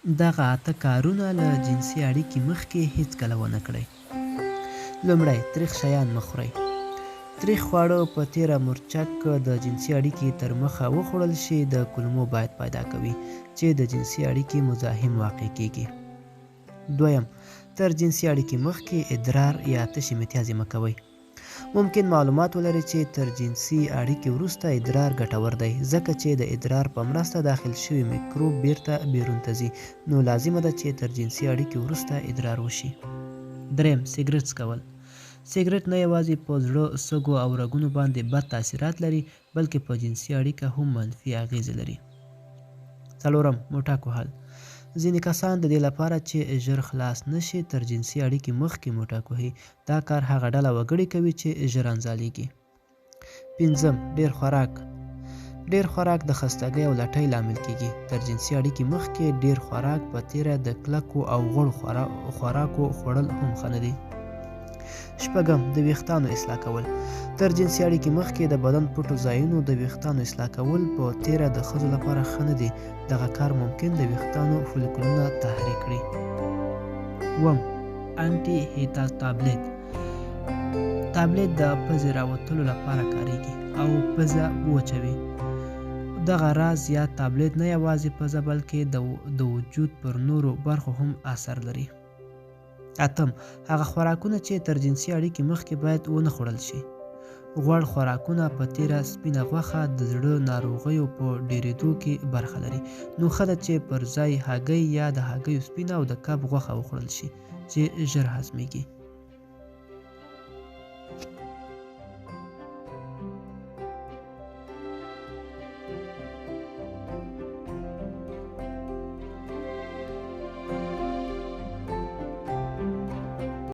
دغه اته کارونه له جنسي اړیکې مخکې هیڅکله ونه کړئ. لومړی، تریخ شیان مه خورئ. تریخ خواړه په تیره مورچک د جنسي اړیکې تر مخه وخوړل شي د کولمو باید پیدا کوي چې د جنسي اړیکې مزاحم واقع کیږي. دویم، تر جنسي اړیکې مخکې ادرار یا تشې متیازې مه کوئ. ممکن معلومات ولرئ چې تر جنسي اړیکې وروسته ادرار ګټور دی ځکه چې د ادرار په مرسته داخل شوی میکروب بیرته بیرون ته ځي، نو لازمه ده چې تر جنسي اړیکې وروسته ادرار وشي. دریم، سیګرټ څکول. سیګرټ نه یوازې په زړه، سږو او رګونو باندې بد تاثیرات لري بلکې په جنسي اړیکه هم منفي اغیزې لري. څلورم، موټاک وهل. ځینې کسان د دې لپاره چې ژر خلاص نشي تر جنسي اړیکې مخکې موټاک وهي. دا کار هغه ډله وګړي کوي چې ژر انزالېږي. پنځم، ډېر خوراک. ډېر خوراک د خستګۍ او لټۍ لامل کیږي. تر جنسي اړیکې مخکې ډېر خوراک په تیره د کلکو او غوړو خوراکو خوړل هم ښه نه دي. شپږم، د ویښتانو اصلاح کول. تر جنسي اړیکې مخکې د بدن پټو ځایونو د ویښتانو اصلاح کول په تیره د ښځو لپاره ښه نه دي. دغه کار ممکن د ویښتانو فولیکولونه تحریک کړي. اووم، انټي هیتا تابلیت. تابلیت د پزې راوتلو لپاره کاریږي او پزه وچوي. دغه راز یا تابلیت نه یوازې پزه بلکې د وجود پر نورو برخو هم اثر لري. اتم، هغه خوراکونه چې تر جنسي اړیکې مخکې باید ونه خوړل شي. غوړ خوراکونه په تیره سپینه غوښه د زړه ناروغیو په ډېرېدو کې برخه لري، نو ښه ده چې پر ځای هګۍ یا د هګیو سپینه او د کب غوښه وخوړل شي چې ژر هضمېږي.